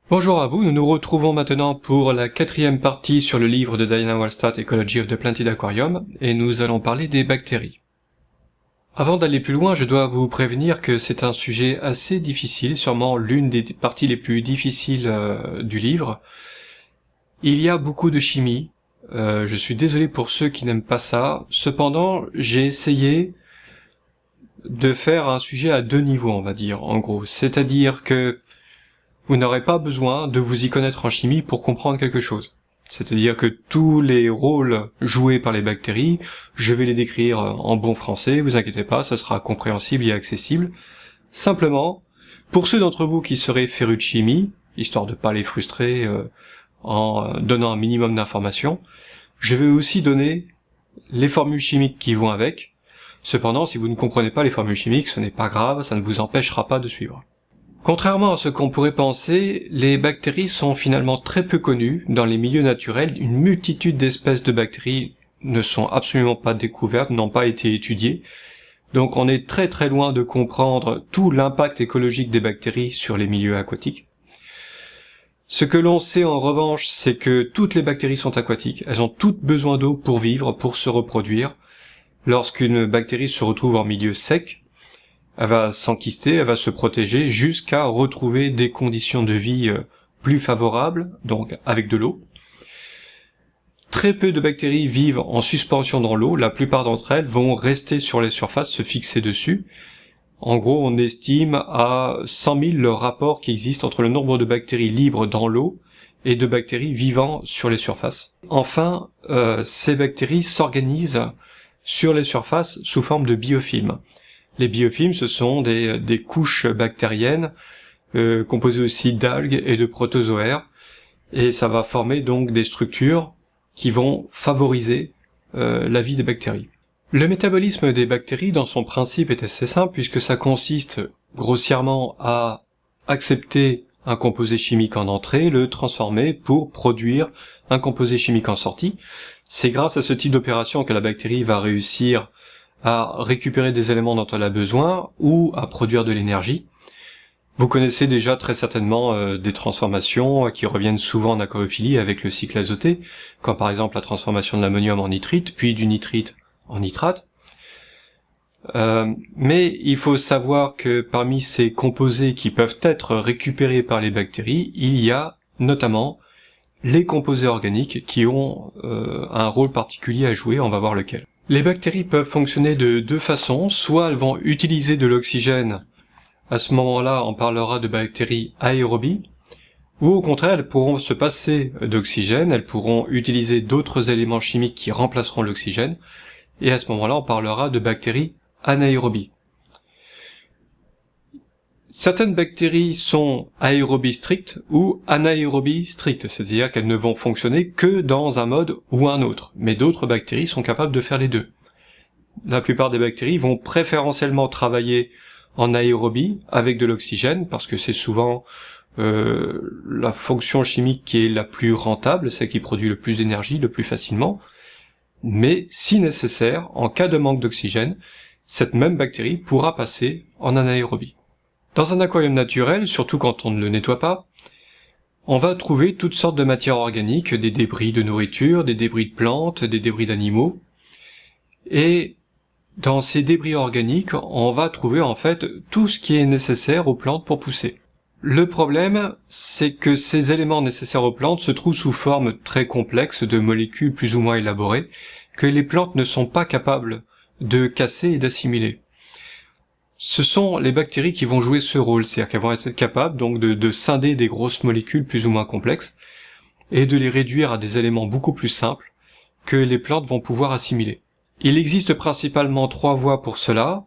Bonjour à vous, nous nous retrouvons maintenant pour la 4e partie sur le livre de Diana Wallstatt, Ecology of the Planted Aquarium, et nous allons parler des bactéries. Avant d'aller plus loin, je dois vous prévenir que c'est un sujet assez difficile, sûrement l'une des parties les plus difficiles du livre. Il y a beaucoup de chimie, je suis désolé pour ceux qui n'aiment pas ça, cependant j'ai essayé de faire un sujet à 2 niveaux, on va dire, en gros, c'est-à-dire que vous n'aurez pas besoin de vous y connaître en chimie pour comprendre quelque chose. C'est-à-dire que tous les rôles joués par les bactéries, je vais les décrire en bon français, vous inquiétez pas, ça sera compréhensible et accessible. Simplement, pour ceux d'entre vous qui seraient férus de chimie, histoire de pas les frustrer en donnant un minimum d'informations, je vais aussi donner les formules chimiques qui vont avec. Cependant, si vous ne comprenez pas les formules chimiques, ce n'est pas grave, ça ne vous empêchera pas de suivre. Contrairement à ce qu'on pourrait penser, les bactéries sont finalement très peu connues dans les milieux naturels. Une multitude d'espèces de bactéries ne sont absolument pas découvertes, n'ont pas été étudiées. Donc on est très très loin de comprendre tout l'impact écologique des bactéries sur les milieux aquatiques. Ce que l'on sait en revanche, c'est que toutes les bactéries sont aquatiques. Elles ont toutes besoin d'eau pour vivre, pour se reproduire. Lorsqu'une bactérie se retrouve en milieu sec, elle va s'enquister, elle va se protéger jusqu'à retrouver des conditions de vie plus favorables, donc avec de l'eau. Très peu de bactéries vivent en suspension dans l'eau, la plupart d'entre elles vont rester sur les surfaces, se fixer dessus. En gros, on estime à 100 000 le rapport qui existe entre le nombre de bactéries libres dans l'eau et de bactéries vivant sur les surfaces. Enfin, ces bactéries s'organisent sur les surfaces sous forme de biofilms. Les biofilms, ce sont des couches bactériennes composées aussi d'algues et de protozoaires, et ça va former donc des structures qui vont favoriser la vie des bactéries. Le métabolisme des bactéries, dans son principe, est assez simple, puisque ça consiste grossièrement à accepter un composé chimique en entrée, le transformer pour produire un composé chimique en sortie. C'est grâce à ce type d'opération que la bactérie va réussir à récupérer des éléments dont elle a besoin ou à produire de l'énergie. Vous connaissez déjà très certainement des transformations qui reviennent souvent en aquariophilie avec le cycle azoté, comme par exemple la transformation de l'ammonium en nitrite, puis du nitrite en nitrate. Mais il faut savoir que parmi ces composés qui peuvent être récupérés par les bactéries, il y a notamment les composés organiques qui ont un rôle particulier à jouer, on va voir lequel. Les bactéries peuvent fonctionner de 2 façons, soit elles vont utiliser de l'oxygène, à ce moment-là on parlera de bactéries aérobies, ou au contraire elles pourront se passer d'oxygène, elles pourront utiliser d'autres éléments chimiques qui remplaceront l'oxygène, et à ce moment-là on parlera de bactéries anaérobies. Certaines bactéries sont aérobies strictes ou anaérobies strictes, c'est-à-dire qu'elles ne vont fonctionner que dans un mode ou un autre, mais d'autres bactéries sont capables de faire les deux. La plupart des bactéries vont préférentiellement travailler en aérobie avec de l'oxygène, parce que c'est souvent la fonction chimique qui est la plus rentable, celle qui produit le plus d'énergie le plus facilement, mais si nécessaire, en cas de manque d'oxygène, cette même bactérie pourra passer en anaérobie. Dans un aquarium naturel, surtout quand on ne le nettoie pas, on va trouver toutes sortes de matières organiques, des débris de nourriture, des débris de plantes, des débris d'animaux. Et dans ces débris organiques, on va trouver en fait tout ce qui est nécessaire aux plantes pour pousser. Le problème, c'est que ces éléments nécessaires aux plantes se trouvent sous forme très complexe de molécules plus ou moins élaborées, que les plantes ne sont pas capables de casser et d'assimiler. Ce sont les bactéries qui vont jouer ce rôle, c'est-à-dire qu'elles vont être capables donc de scinder des grosses molécules plus ou moins complexes et de les réduire à des éléments beaucoup plus simples que les plantes vont pouvoir assimiler. Il existe principalement 3 voies pour cela.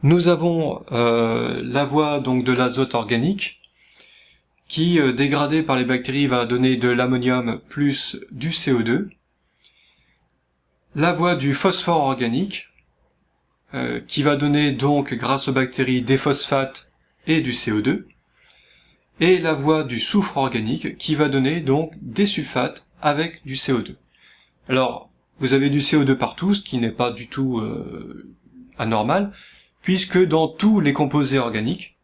Nous avons la voie donc de l'azote organique qui, dégradé par les bactéries, va donner de l'ammonium plus du CO2. La voie du phosphore organique qui va donner donc, grâce aux bactéries, des phosphates et du CO2, et la voie du soufre organique, qui va donner donc des sulfates avec du CO2. Alors, vous avez du CO2 partout, ce qui n'est pas du tout anormal, puisque dans tous les composés organiques,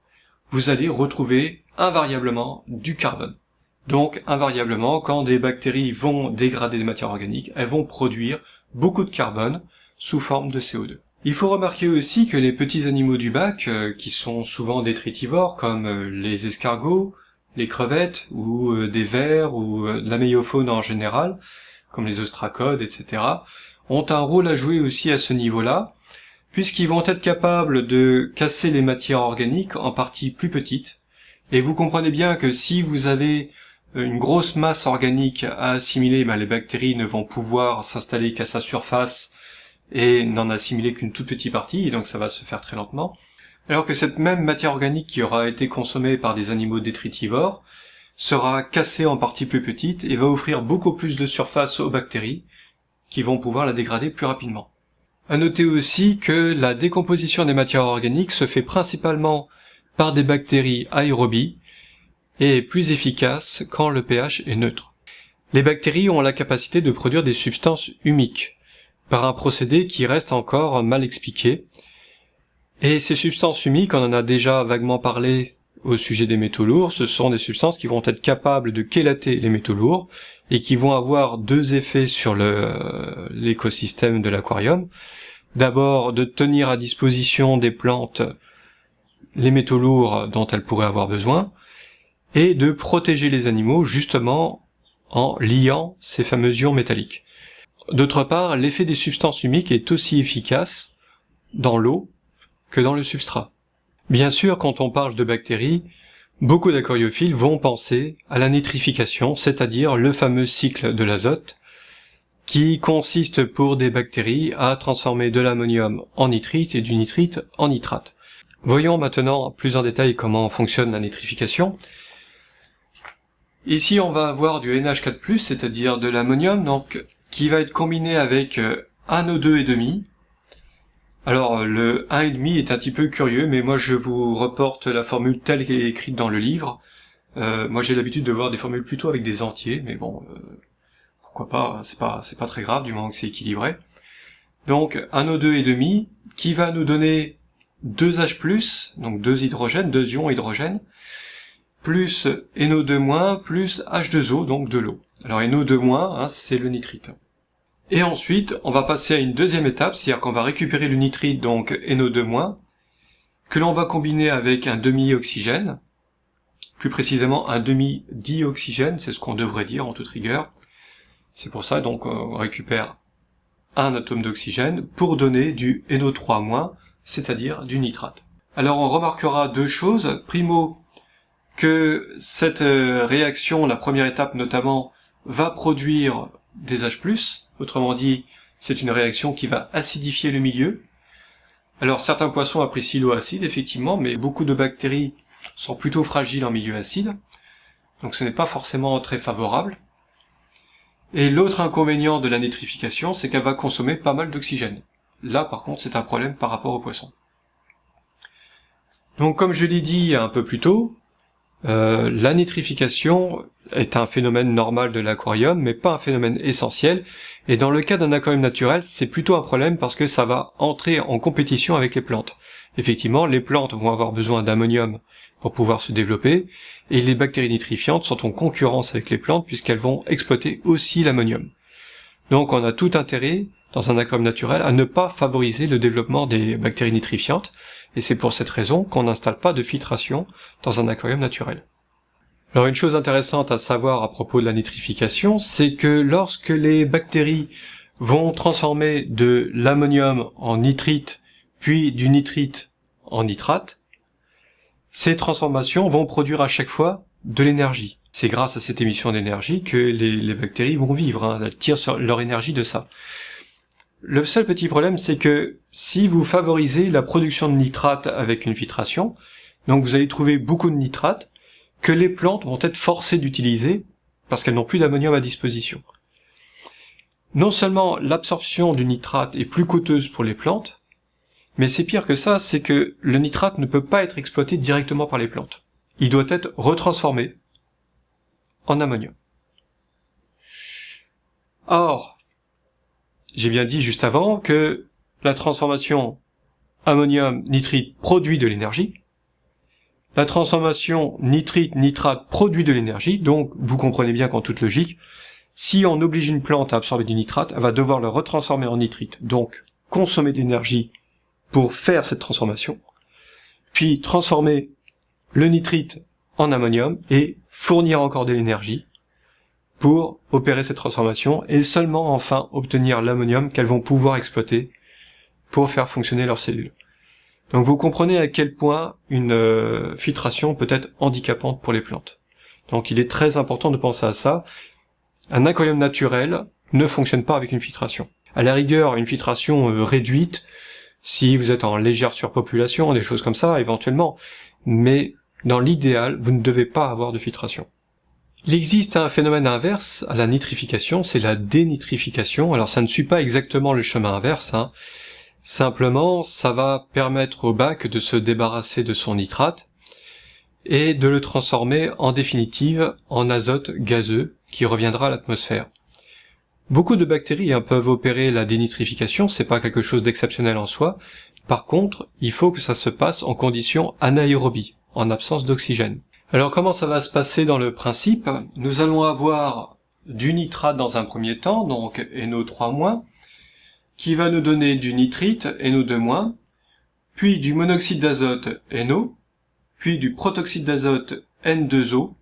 vous allez retrouver invariablement du carbone. Donc, invariablement, quand des bactéries vont dégrader des matières organiques, elles vont produire beaucoup de carbone sous forme de CO2. Il faut remarquer aussi que les petits animaux du bac, qui sont souvent détritivores, comme les escargots, les crevettes, ou des vers, ou la méiofaune en général, comme les ostracodes, etc., ont un rôle à jouer aussi à ce niveau-là, puisqu'ils vont être capables de casser les matières organiques en parties plus petites. Et vous comprenez bien que si vous avez une grosse masse organique à assimiler, les bactéries ne vont pouvoir s'installer qu'à sa surface et n'en assimiler qu'une toute petite partie, et donc ça va se faire très lentement. Alors que cette même matière organique qui aura été consommée par des animaux détritivores sera cassée en parties plus petites et va offrir beaucoup plus de surface aux bactéries qui vont pouvoir la dégrader plus rapidement. À noter aussi que la décomposition des matières organiques se fait principalement par des bactéries aérobies et est plus efficace quand le pH est neutre. Les bactéries ont la capacité de produire des substances humiques par un procédé qui reste encore mal expliqué. Et ces substances humiques, on en a déjà vaguement parlé au sujet des métaux lourds, ce sont des substances qui vont être capables de chélater les métaux lourds et qui vont avoir deux effets sur l'écosystème de l'aquarium. D'abord, de tenir à disposition des plantes les métaux lourds dont elles pourraient avoir besoin, et de protéger les animaux justement en liant ces fameux ions métalliques. D'autre part, l'effet des substances humiques est aussi efficace dans l'eau que dans le substrat. Bien sûr, quand on parle de bactéries, beaucoup d'aquariophiles vont penser à la nitrification, c'est-à-dire le fameux cycle de l'azote, qui consiste pour des bactéries à transformer de l'ammonium en nitrite et du nitrite en nitrate. Voyons maintenant plus en détail comment fonctionne la nitrification. Ici, on va avoir du NH4+, c'est-à-dire de l'ammonium, donc qui va être combiné avec un O2,5. Alors, le 1,5 est un petit peu curieux, mais moi je vous reporte la formule telle qu'elle est écrite dans le livre. Moi j'ai l'habitude de voir des formules plutôt avec des entiers, mais bon, pourquoi pas, c'est pas très grave du moment que c'est équilibré. Donc, un O2,5 qui va nous donner 2H+, donc 2 hydrogènes, 2 ions hydrogène, plus NO2-, plus H2O, donc de l'eau. Alors NO2-, c'est le nitrite. Et ensuite, on va passer à une deuxième étape, c'est-à-dire qu'on va récupérer le nitrite, donc NO2-, que l'on va combiner avec un demi-oxygène, plus précisément un demi-dioxygène, c'est ce qu'on devrait dire en toute rigueur. C'est pour ça, donc, on récupère un atome d'oxygène pour donner du NO3-, c'est-à-dire du nitrate. Alors on remarquera deux choses. Primo, que cette réaction, la première étape notamment, va produire des H+, autrement dit, c'est une réaction qui va acidifier le milieu. Alors certains poissons apprécient l'eau acide, effectivement, mais beaucoup de bactéries sont plutôt fragiles en milieu acide, donc ce n'est pas forcément très favorable. Et l'autre inconvénient de la nitrification, c'est qu'elle va consommer pas mal d'oxygène. Là, par contre, c'est un problème par rapport aux poissons. Donc, comme je l'ai dit un peu plus tôt, la nitrification est un phénomène normal de l'aquarium, mais pas un phénomène essentiel. Et dans le cas d'un aquarium naturel, c'est plutôt un problème parce que ça va entrer en compétition avec les plantes. Effectivement, les plantes vont avoir besoin d'ammonium pour pouvoir se développer, et les bactéries nitrifiantes sont en concurrence avec les plantes puisqu'elles vont exploiter aussi l'ammonium. Donc on a tout intérêt, dans un aquarium naturel, à ne pas favoriser le développement des bactéries nitrifiantes, et c'est pour cette raison qu'on n'installe pas de filtration dans un aquarium naturel. Alors une chose intéressante à savoir à propos de la nitrification, c'est que lorsque les bactéries vont transformer de l'ammonium en nitrite, puis du nitrite en nitrate, ces transformations vont produire à chaque fois de l'énergie. C'est grâce à cette émission d'énergie que les bactéries vont vivre, elles tirent leur énergie de ça. Le seul petit problème, c'est que si vous favorisez la production de nitrate avec une filtration, donc vous allez trouver beaucoup de nitrate que les plantes vont être forcées d'utiliser parce qu'elles n'ont plus d'ammonium à disposition. Non seulement l'absorption du nitrate est plus coûteuse pour les plantes, mais c'est pire que ça, c'est que le nitrate ne peut pas être exploité directement par les plantes. Il doit être retransformé en ammonium. Or, j'ai bien dit juste avant que la transformation ammonium-nitrite produit de l'énergie, La transformation nitrite-nitrate produit de l'énergie, donc vous comprenez bien qu'en toute logique, si on oblige une plante à absorber du nitrate, elle va devoir le retransformer en nitrite, donc consommer de l'énergie pour faire cette transformation, puis transformer le nitrite en ammonium et fournir encore de l'énergie pour opérer cette transformation et seulement enfin obtenir l'ammonium qu'elles vont pouvoir exploiter pour faire fonctionner leurs cellules. Donc vous comprenez à quel point une filtration peut être handicapante pour les plantes. Donc il est très important de penser à ça. Un aquarium naturel ne fonctionne pas avec une filtration. À la rigueur, une filtration réduite, si vous êtes en légère surpopulation, des choses comme ça, éventuellement, mais dans l'idéal, vous ne devez pas avoir de filtration. Il existe un phénomène inverse à la nitrification, c'est la dénitrification. Alors ça ne suit pas exactement le chemin inverse, hein. Simplement, ça va permettre au bac de se débarrasser de son nitrate et de le transformer en définitive en azote gazeux qui reviendra à l'atmosphère. Beaucoup de bactéries peuvent opérer la dénitrification, c'est pas quelque chose d'exceptionnel en soi. Par contre, il faut que ça se passe en conditions anaérobie, en absence d'oxygène. Alors comment ça va se passer dans le principe? Nous allons avoir du nitrate dans un premier temps, donc NO3-, qui va nous donner du nitrite, NO2-, puis du monoxyde d'azote, NO, puis du protoxyde d'azote, N2O,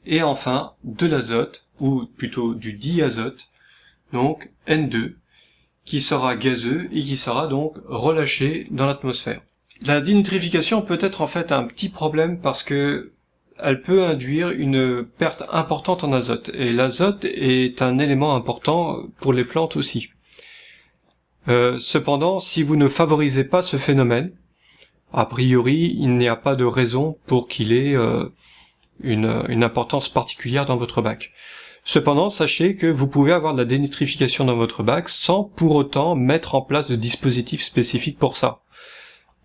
et enfin de l'azote, ou plutôt du diazote, donc N2, qui sera gazeux et qui sera donc relâché dans l'atmosphère. La dénitrification peut être en fait un petit problème parce que elle peut induire une perte importante en azote, et l'azote est un élément important pour les plantes aussi. Cependant, si vous ne favorisez pas ce phénomène, a priori, il n'y a pas de raison pour qu'il ait une importance particulière dans votre bac. Cependant, sachez que vous pouvez avoir de la dénitrification dans votre bac sans pour autant mettre en place de dispositifs spécifiques pour ça.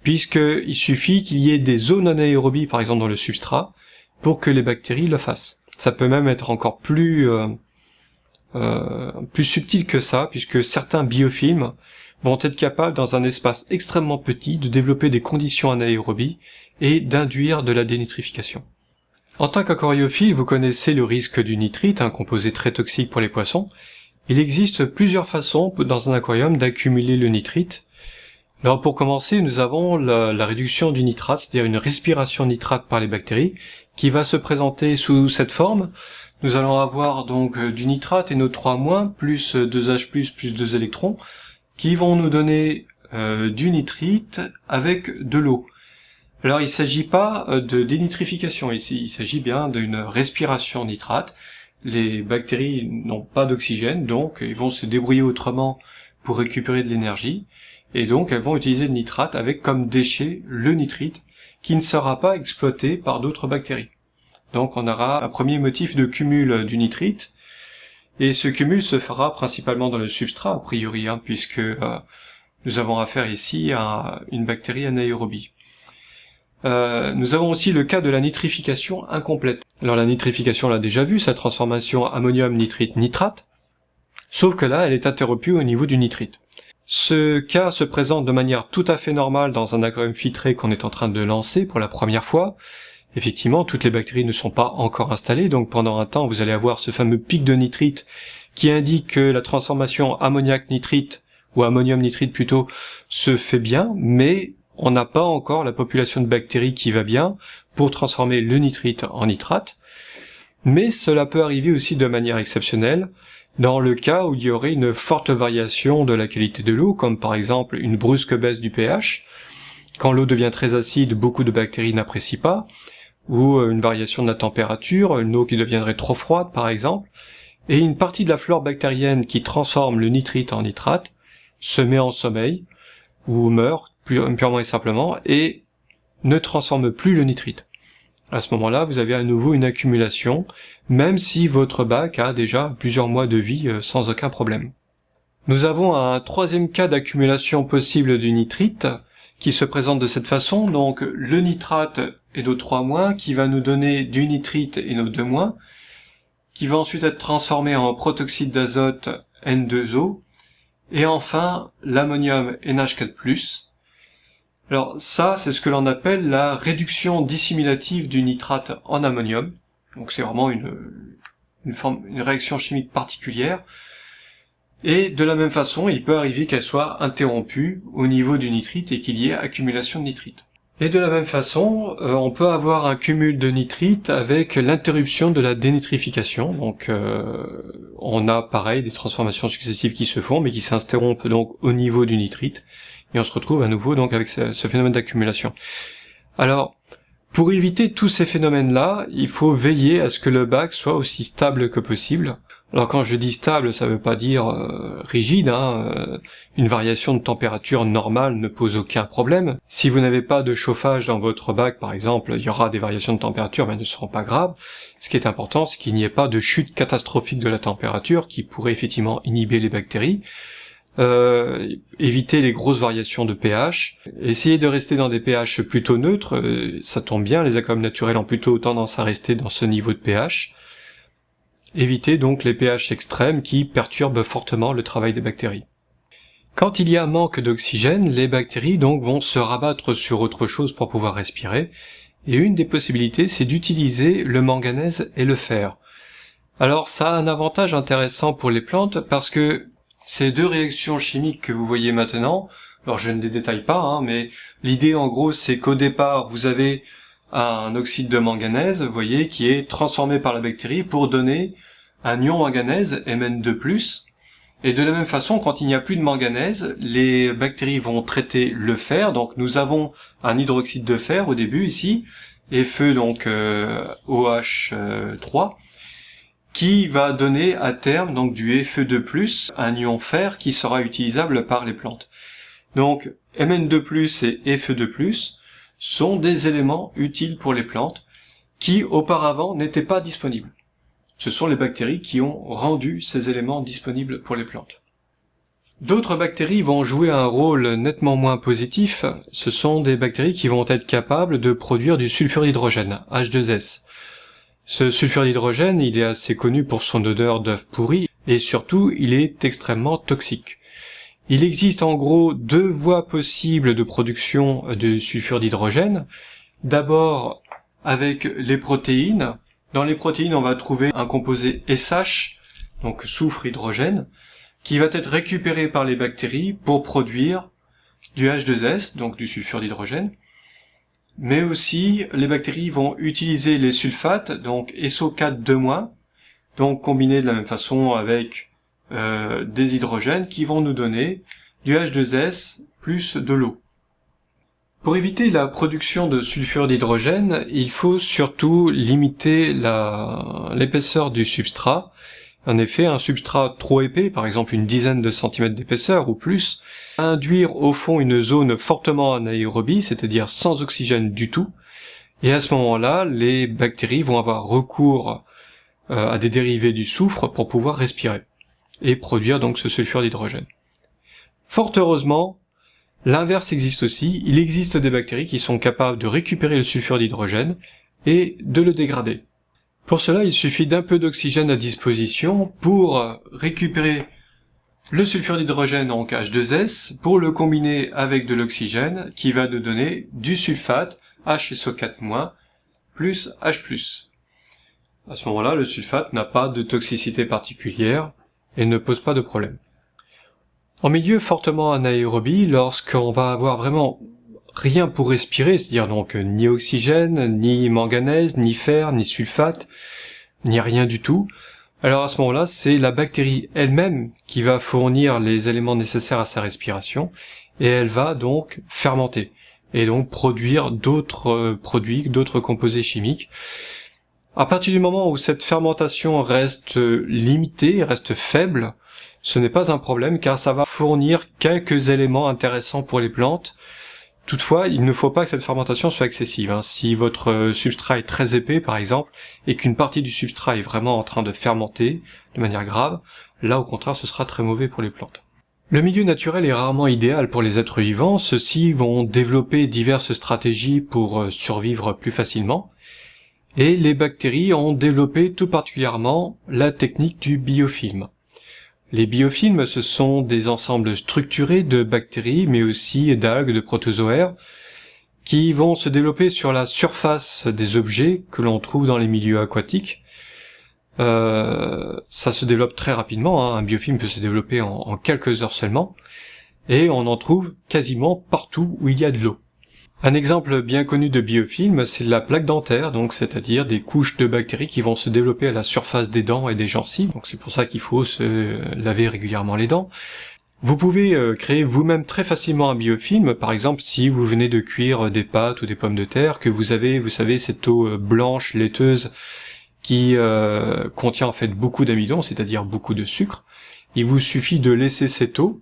Puisqu'il suffit qu'il y ait des zones anaérobies, par exemple dans le substrat, pour que les bactéries le fassent. Ça peut même être encore plus subtil que ça, puisque certains biofilms vont être capables, dans un espace extrêmement petit, de développer des conditions anaérobies et d'induire de la dénitrification. En tant qu'aquariophile, vous connaissez le risque du nitrite, un composé très toxique pour les poissons. Il existe plusieurs façons dans un aquarium d'accumuler le nitrite. Alors pour commencer, nous avons la réduction du nitrate, c'est-à-dire une respiration nitrate par les bactéries, qui va se présenter sous cette forme. Nous allons avoir donc du nitrate NO3- plus 2H+, plus 2 électrons, qui vont nous donner du nitrite avec de l'eau. Alors il ne s'agit pas de dénitrification ici, il s'agit bien d'une respiration nitrate. Les bactéries n'ont pas d'oxygène, donc ils vont se débrouiller autrement pour récupérer de l'énergie, et donc elles vont utiliser le nitrate avec comme déchet le nitrite, qui ne sera pas exploité par d'autres bactéries. Donc on aura un premier motif de cumul du nitrite, et ce cumul se fera principalement dans le substrat, a priori, puisque nous avons affaire ici à une bactérie anaérobie. Nous avons aussi le cas de la nitrification incomplète. Alors la nitrification, on l'a déjà vu, sa transformation ammonium-nitrite-nitrate, sauf que là, elle est interrompue au niveau du nitrite. Ce cas se présente de manière tout à fait normale dans un aquarium filtré qu'on est en train de lancer pour la première fois. Effectivement, toutes les bactéries ne sont pas encore installées, donc pendant un temps, vous allez avoir ce fameux pic de nitrite qui indique que la transformation ammoniac-nitrite, ou ammonium-nitrite plutôt, se fait bien, mais on n'a pas encore la population de bactéries qui va bien pour transformer le nitrite en nitrate. Mais cela peut arriver aussi de manière exceptionnelle, dans le cas où il y aurait une forte variation de la qualité de l'eau, comme par exemple une brusque baisse du pH. Quand l'eau devient très acide, beaucoup de bactéries n'apprécient pas, ou une variation de la température, une eau qui deviendrait trop froide par exemple, et une partie de la flore bactérienne qui transforme le nitrite en nitrate se met en sommeil, ou meurt purement et simplement, et ne transforme plus le nitrite. À ce moment-là, vous avez à nouveau une accumulation, même si votre bac a déjà plusieurs mois de vie sans aucun problème. Nous avons un troisième cas d'accumulation possible du nitrite, qui se présente de cette façon, donc le nitrate NO3-, qui va nous donner du nitrite NO2-, qui va ensuite être transformé en protoxyde d'azote N2O, et enfin l'ammonium NH4+. Alors ça, c'est ce que l'on appelle la réduction dissimulative du nitrate en ammonium. Donc c'est vraiment une réaction chimique particulière. Et de la même façon, il peut arriver qu'elle soit interrompue au niveau du nitrite et qu'il y ait accumulation de nitrite. Et de la même façon, on peut avoir un cumul de nitrite avec l'interruption de la dénitrification. Donc on a pareil des transformations successives qui se font, mais qui s'interrompent donc au niveau du nitrite. Et on se retrouve à nouveau donc avec ce phénomène d'accumulation. Alors, pour éviter tous ces phénomènes-là, il faut veiller à ce que le bac soit aussi stable que possible. Alors quand je dis stable, ça veut pas dire rigide, une variation de température normale ne pose aucun problème. Si vous n'avez pas de chauffage dans votre bac, par exemple, il y aura des variations de température, mais elles ne seront pas graves. Ce qui est important, c'est qu'il n'y ait pas de chute catastrophique de la température qui pourrait effectivement inhiber les bactéries. Éviter les grosses variations de pH, essayer de rester dans des pH plutôt neutres, ça tombe bien, les aquariums naturels ont plutôt tendance à rester dans ce niveau de pH. Éviter donc les pH extrêmes qui perturbent fortement le travail des bactéries. Quand il y a manque d'oxygène, les bactéries donc vont se rabattre sur autre chose pour pouvoir respirer, et une des possibilités c'est d'utiliser le manganèse et le fer. Alors ça a un avantage intéressant pour les plantes parce que ces deux réactions chimiques que vous voyez maintenant, alors je ne les détaille pas, mais l'idée en gros c'est qu'au départ vous avez un oxyde de manganèse, vous voyez, qui est transformé par la bactérie pour donner un ion manganèse Mn2+, et de la même façon, quand il n'y a plus de manganèse, les bactéries vont traiter le fer, donc nous avons un hydroxyde de fer au début ici, et Fe donc OH3, qui va donner à terme donc du Fe2+, un ion fer qui sera utilisable par les plantes. Donc Mn2+, et Fe2+, sont des éléments utiles pour les plantes qui auparavant n'étaient pas disponibles. Ce sont les bactéries qui ont rendu ces éléments disponibles pour les plantes. D'autres bactéries vont jouer un rôle nettement moins positif. Ce sont des bactéries qui vont être capables de produire du sulfure d'hydrogène, H2S. Ce sulfure d'hydrogène, il est assez connu pour son odeur d'œuf pourri, et surtout, il est extrêmement toxique. Il existe en gros deux voies possibles de production de sulfure d'hydrogène. D'abord, avec les protéines. Dans les protéines, on va trouver un composé SH, donc soufre-hydrogène, qui va être récupéré par les bactéries pour produire du H2S, donc du sulfure d'hydrogène. Mais aussi, les bactéries vont utiliser les sulfates, donc SO4-, donc combinés de la même façon avec des hydrogènes qui vont nous donner du H2S plus de l'eau. Pour éviter la production de sulfure d'hydrogène, il faut surtout limiter l'épaisseur du substrat. En effet, un substrat trop épais, par exemple une dizaine de centimètres d'épaisseur ou plus, va induire au fond une zone fortement anaérobie, c'est-à-dire sans oxygène du tout, et à ce moment-là, les bactéries vont avoir recours à des dérivés du soufre pour pouvoir respirer, et produire donc ce sulfure d'hydrogène. Fort heureusement, l'inverse existe aussi, il existe des bactéries qui sont capables de récupérer le sulfure d'hydrogène et de le dégrader. Pour cela, il suffit d'un peu d'oxygène à disposition pour récupérer le sulfure d'hydrogène, donc H2S, pour le combiner avec de l'oxygène qui va nous donner du sulfate, HSO4- plus H+. À ce moment-là, le sulfate n'a pas de toxicité particulière et ne pose pas de problème. En milieu fortement anaérobie, lorsqu'on va avoir vraiment rien pour respirer, c'est-à-dire donc ni oxygène, ni manganèse, ni fer, ni sulfate, ni rien du tout, alors à ce moment-là, c'est la bactérie elle-même qui va fournir les éléments nécessaires à sa respiration, et elle va donc fermenter, et donc produire d'autres produits, d'autres composés chimiques. À partir du moment où cette fermentation reste limitée, reste faible, ce n'est pas un problème car ça va fournir quelques éléments intéressants pour les plantes. Toutefois, il ne faut pas que cette fermentation soit excessive. Si votre substrat est très épais, par exemple, et qu'une partie du substrat est vraiment en train de fermenter de manière grave, là au contraire ce sera très mauvais pour les plantes. Le milieu naturel est rarement idéal pour les êtres vivants, ceux-ci vont développer diverses stratégies pour survivre plus facilement, et les bactéries ont développé tout particulièrement la technique du biofilm. Les biofilms, ce sont des ensembles structurés de bactéries, mais aussi d'algues, de protozoaires, qui vont se développer sur la surface des objets que l'on trouve dans les milieux aquatiques. Ça se développe très rapidement, hein. Un biofilm peut se développer en quelques heures seulement, et on en trouve quasiment partout où il y a de l'eau. Un exemple bien connu de biofilm, c'est la plaque dentaire, donc c'est-à-dire des couches de bactéries qui vont se développer à la surface des dents et des gencives, donc c'est pour ça qu'il faut se laver régulièrement les dents. Vous pouvez créer vous-même très facilement un biofilm, par exemple si vous venez de cuire des pâtes ou des pommes de terre, que vous avez, vous savez, cette eau blanche, laiteuse, qui contient en fait beaucoup d'amidon, c'est-à-dire beaucoup de sucre. Il vous suffit de laisser cette eau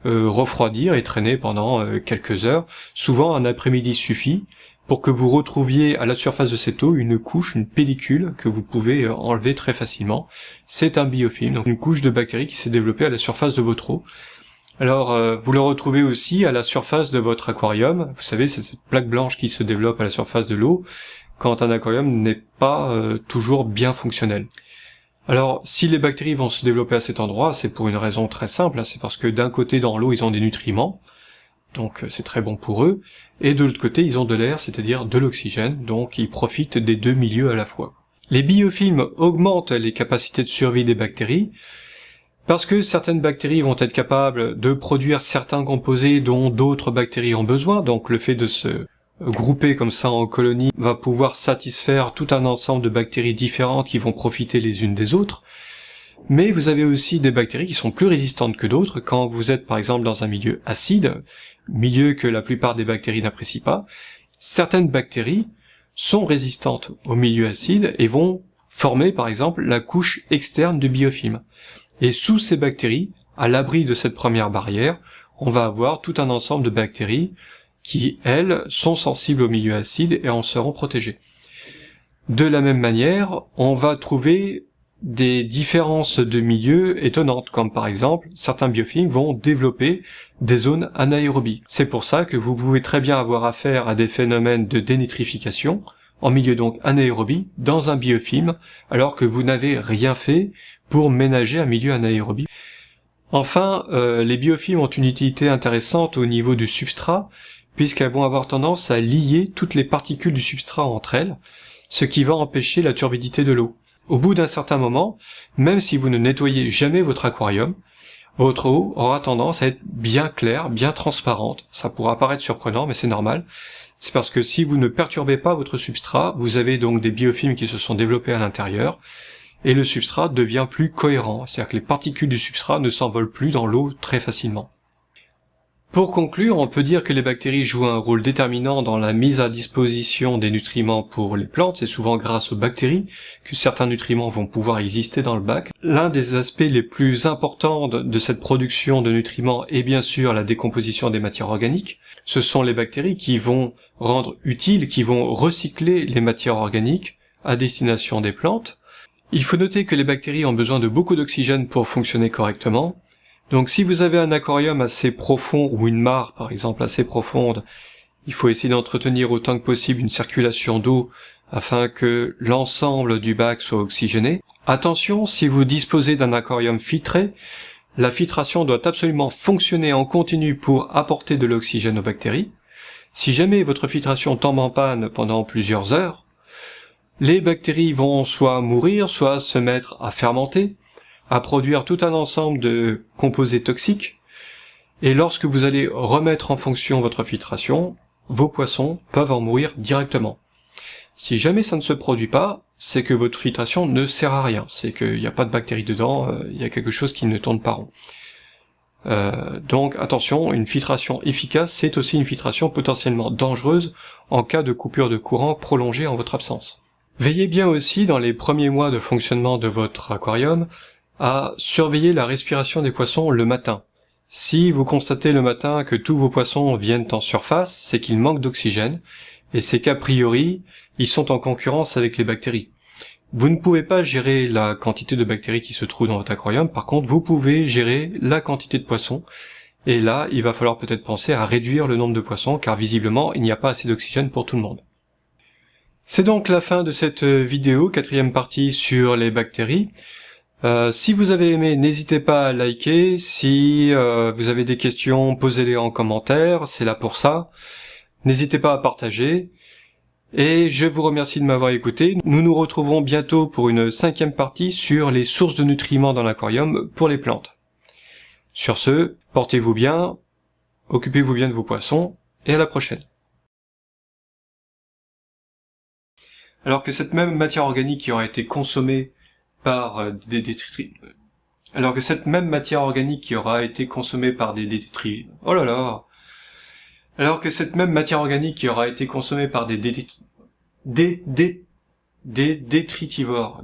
refroidir et traîner pendant quelques heures. Souvent un après-midi suffit pour que vous retrouviez à la surface de cette eau une couche, une pellicule que vous pouvez enlever très facilement. C'est un biofilm, donc une couche de bactéries qui s'est développée à la surface de votre eau. Alors, vous le retrouvez aussi à la surface de votre aquarium. Vous savez, c'est cette plaque blanche qui se développe à la surface de l'eau quand un aquarium n'est pas toujours bien fonctionnel. Alors, si les bactéries vont se développer à cet endroit, c'est pour une raison très simple, hein, c'est parce que d'un côté, dans l'eau, ils ont des nutriments, donc c'est très bon pour eux, et de l'autre côté, ils ont de l'air, c'est-à-dire de l'oxygène, donc ils profitent des deux milieux à la fois. Les biofilms augmentent les capacités de survie des bactéries, parce que certaines bactéries vont être capables de produire certains composés dont d'autres bactéries ont besoin, donc le fait de se grouper comme ça en colonies va pouvoir satisfaire tout un ensemble de bactéries différentes qui vont profiter les unes des autres. Mais vous avez aussi des bactéries qui sont plus résistantes que d'autres. Quand vous êtes par exemple dans un milieu acide, milieu que la plupart des bactéries n'apprécient pas, certaines bactéries sont résistantes au milieu acide et vont former par exemple la couche externe du biofilm. Et sous ces bactéries, à l'abri de cette première barrière, on va avoir tout un ensemble de bactéries qui, elles, sont sensibles au milieu acide et en seront protégées. De la même manière, on va trouver des différences de milieu étonnantes, comme par exemple, certains biofilms vont développer des zones anaérobies. C'est pour ça que vous pouvez très bien avoir affaire à des phénomènes de dénitrification, en milieu donc anaérobie, dans un biofilm, alors que vous n'avez rien fait pour ménager un milieu anaérobie. Enfin, les biofilms ont une utilité intéressante au niveau du substrat, puisqu'elles vont avoir tendance à lier toutes les particules du substrat entre elles, ce qui va empêcher la turbidité de l'eau. Au bout d'un certain moment, même si vous ne nettoyez jamais votre aquarium, votre eau aura tendance à être bien claire, bien transparente. Ça pourra paraître surprenant, mais c'est normal. C'est parce que si vous ne perturbez pas votre substrat, vous avez donc des biofilms qui se sont développés à l'intérieur, et le substrat devient plus cohérent, c'est-à-dire que les particules du substrat ne s'envolent plus dans l'eau très facilement. Pour conclure, on peut dire que les bactéries jouent un rôle déterminant dans la mise à disposition des nutriments pour les plantes. C'est souvent grâce aux bactéries que certains nutriments vont pouvoir exister dans le bac. L'un des aspects les plus importants de cette production de nutriments est bien sûr la décomposition des matières organiques. Ce sont les bactéries qui vont rendre utile, qui vont recycler les matières organiques à destination des plantes. Il faut noter que les bactéries ont besoin de beaucoup d'oxygène pour fonctionner correctement. Donc si vous avez un aquarium assez profond ou une mare par exemple assez profonde, il faut essayer d'entretenir autant que possible une circulation d'eau afin que l'ensemble du bac soit oxygéné. Attention, si vous disposez d'un aquarium filtré, la filtration doit absolument fonctionner en continu pour apporter de l'oxygène aux bactéries. Si jamais votre filtration tombe en panne pendant plusieurs heures, les bactéries vont soit mourir, soit se mettre à fermenter, à produire tout un ensemble de composés toxiques, et lorsque vous allez remettre en fonction votre filtration, vos poissons peuvent en mourir directement. Si jamais ça ne se produit pas, c'est que votre filtration ne sert à rien, c'est qu'il n'y a pas de bactéries dedans, il y a quelque chose qui ne tourne pas rond. Donc attention, une filtration efficace, c'est aussi une filtration potentiellement dangereuse en cas de coupure de courant prolongée en votre absence. Veillez bien aussi dans les premiers mois de fonctionnement de votre aquarium à surveiller la respiration des poissons le matin. Si vous constatez le matin que tous vos poissons viennent en surface, c'est qu'ils manquent d'oxygène, et c'est qu'a priori, ils sont en concurrence avec les bactéries. Vous ne pouvez pas gérer la quantité de bactéries qui se trouvent dans votre aquarium, par contre vous pouvez gérer la quantité de poissons, et là il va falloir peut-être penser à réduire le nombre de poissons, car visiblement il n'y a pas assez d'oxygène pour tout le monde. C'est donc la fin de cette vidéo, 4e partie sur les bactéries. Si vous avez aimé, n'hésitez pas à liker. Si vous avez des questions, posez-les en commentaire, c'est là pour ça. N'hésitez pas à partager, et je vous remercie de m'avoir écouté. Nous nous retrouverons bientôt pour une 5e partie sur les sources de nutriments dans l'aquarium pour les plantes. Sur ce, portez-vous bien, occupez-vous bien de vos poissons, et à la prochaine. Alors que cette même matière organique qui aura été consommée par des détritus... Alors que cette même matière organique qui aura été consommée par des détritus... Oh là là! Alors que cette même matière organique qui aura été consommée par des détritivores...